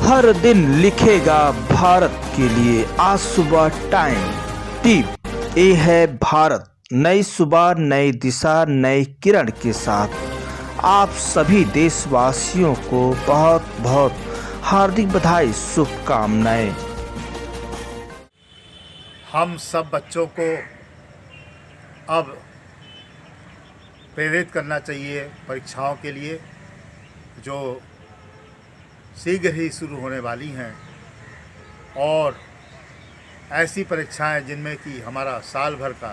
हर दिन लिखेगा भारत के लिए आज सुबह टाइम टिप। ये है भारत, नई सुबह, नई दिशा, नई किरण के साथ आप सभी देशवासियों को बहुत बहुत हार्दिक बधाई, शुभकामनाएं। हम सब बच्चों को अब प्रेरित करना चाहिए परीक्षाओं के लिए जो शीघ्र ही शुरू होने वाली हैं, और ऐसी परीक्षाएं जिनमें कि हमारा साल भर का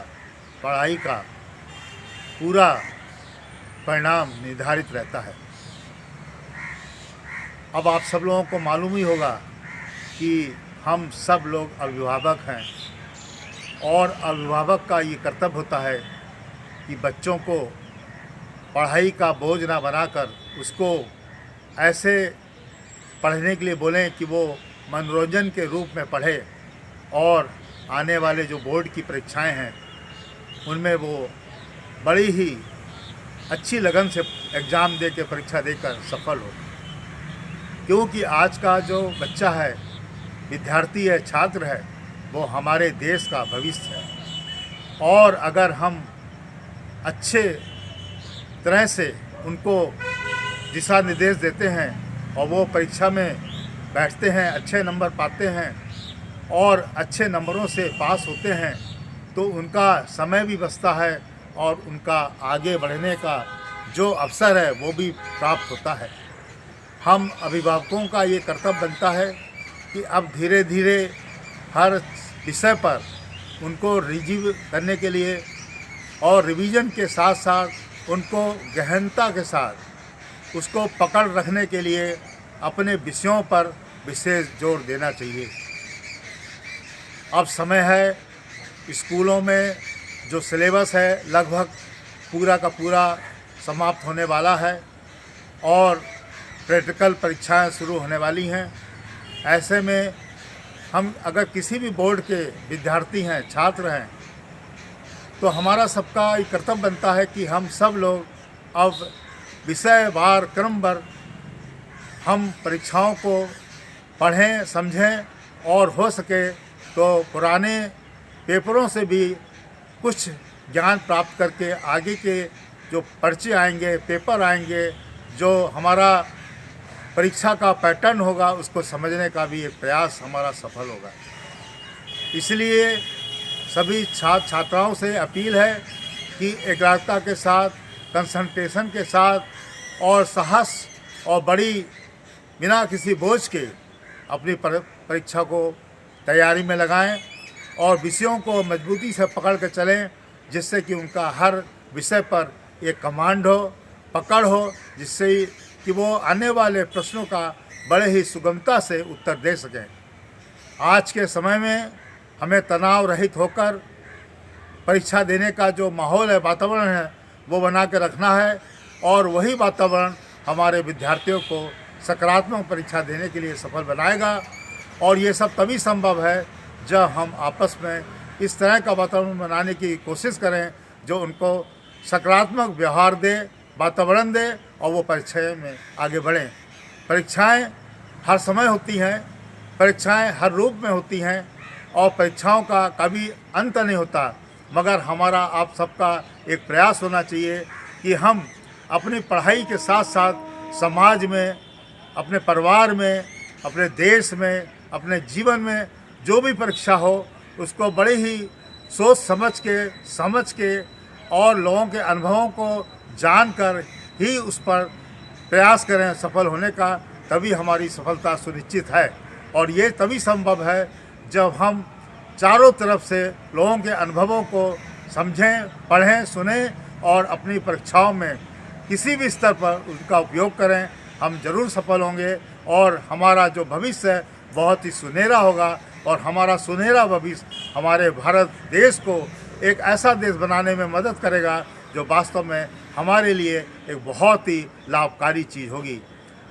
पढ़ाई का पूरा परिणाम निर्धारित रहता है। अब आप सब लोगों को मालूम ही होगा कि हम सब लोग अभिभावक हैं, और अभिभावक का ये कर्तव्य होता है कि बच्चों को पढ़ाई का बोझ ना बनाकर उसको ऐसे पढ़ने के लिए बोलें कि वो मनोरंजन के रूप में पढ़े, और आने वाले जो बोर्ड की परीक्षाएं हैं उनमें वो बड़ी ही अच्छी लगन से एग्ज़ाम दे के परीक्षा देकर सफल हो। क्योंकि आज का जो बच्चा है, विद्यार्थी है, छात्र है, वो हमारे देश का भविष्य है। और अगर हम अच्छे तरह से उनको दिशा निर्देश देते हैं और वो परीक्षा में बैठते हैं, अच्छे नंबर पाते हैं और अच्छे नंबरों से पास होते हैं, तो उनका समय भी बचता है और उनका आगे बढ़ने का जो अवसर है वो भी प्राप्त होता है। हम अभिभावकों का ये कर्तव्य बनता है कि अब धीरे धीरे हर विषय पर उनको रिव्यू करने के लिए और रिवीजन के साथ साथ उनको गहनता के साथ उसको पकड़ रखने के लिए अपने विषयों पर विशेष जोर देना चाहिए। अब समय है, स्कूलों में जो सिलेबस है लगभग पूरा का पूरा समाप्त होने वाला है और प्रैक्टिकल परीक्षाएं शुरू होने वाली हैं। ऐसे में हम अगर किसी भी बोर्ड के विद्यार्थी हैं, छात्र हैं, तो हमारा सबका ये कर्तव्य बनता है कि हम सब लोग अब विषयवार क्रमवार हम परीक्षाओं को पढ़ें, समझें और हो सके तो पुराने पेपरों से भी कुछ ज्ञान प्राप्त करके आगे के जो पर्चे आएंगे, पेपर आएंगे, जो हमारा परीक्षा का पैटर्न होगा उसको समझने का भी एक प्रयास हमारा सफल होगा। इसलिए सभी छात्र छात्राओं से अपील है कि एकाग्रता के साथ, कंसंट्रेशन के साथ और साहस और बड़ी बिना किसी बोझ के अपनी परीक्षा को तैयारी में लगाएं और विषयों को मजबूती से पकड़ कर चलें, जिससे कि उनका हर विषय पर एक कमांड हो, पकड़ हो, जिससे कि वो आने वाले प्रश्नों का बड़े ही सुगमता से उत्तर दे सकें। आज के समय में हमें तनाव रहित होकर परीक्षा देने का जो माहौल है, वातावरण है, वो बना के रखना है, और वही वातावरण हमारे विद्यार्थियों को सकारात्मक परीक्षा देने के लिए सफल बनाएगा। और ये सब तभी संभव है जब हम आपस में इस तरह का वातावरण बनाने की कोशिश करें जो उनको सकारात्मक व्यवहार दे, वातावरण दे, और वो परीक्षा में आगे बढ़ें। परीक्षाएं हर समय होती हैं, परीक्षाएं हर रूप में होती हैं, और परीक्षाओं का कभी अंत नहीं होता, मगर हमारा आप सबका एक प्रयास होना चाहिए कि हम अपनी पढ़ाई के साथ साथ समाज में, अपने परिवार में, अपने देश में, अपने जीवन में जो भी परीक्षा हो उसको बड़े ही सोच समझ के और लोगों के अनुभवों को जानकर ही उस पर प्रयास करें सफल होने का। तभी हमारी सफलता सुनिश्चित है, और ये तभी संभव है जब हम चारों तरफ से लोगों के अनुभवों को समझें, पढ़ें, सुनें और अपनी परीक्षाओं में किसी भी स्तर पर उनका उपयोग करें। हम जरूर सफल होंगे और हमारा जो भविष्य है बहुत ही सुनहरा होगा, और हमारा सुनहरा भविष्य हमारे भारत देश को एक ऐसा देश बनाने में मदद करेगा जो वास्तव में हमारे लिए एक बहुत ही लाभकारी चीज़ होगी।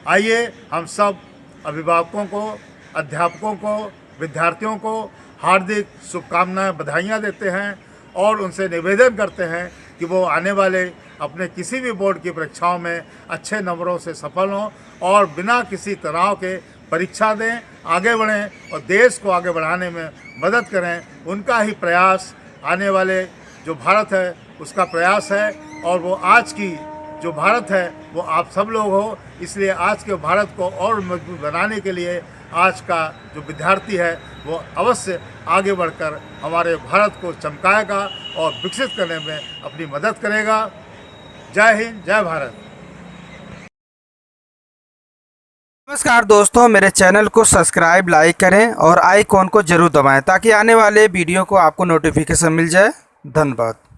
आइए हम सब अभिभावकों को, अध्यापकों को, विद्यार्थियों को हार्दिक शुभकामनाएं, बधाइयाँ देते हैं और उनसे निवेदन करते हैं कि वो आने वाले अपने किसी भी बोर्ड की परीक्षाओं में अच्छे नंबरों से सफल हों और बिना किसी तनाव के परीक्षा दें, आगे बढ़ें और देश को आगे बढ़ाने में मदद करें। उनका ही प्रयास आने वाले जो भारत है उसका प्रयास है, और वो आज की जो भारत है वो आप सब लोग हो। इसलिए आज के भारत को और मजबूत बनाने के लिए आज का जो विद्यार्थी है वो अवश्य आगे बढ़कर हमारे भारत को चमकाएगा और विकसित करने में अपनी मदद करेगा। जय हिंद, जय भारत। नमस्कार दोस्तों, मेरे चैनल को सब्सक्राइब, लाइक करें और आइकॉन को जरूर दबाएं ताकि आने वाले वीडियो को आपको नोटिफिकेशन मिल जाए। धन्यवाद।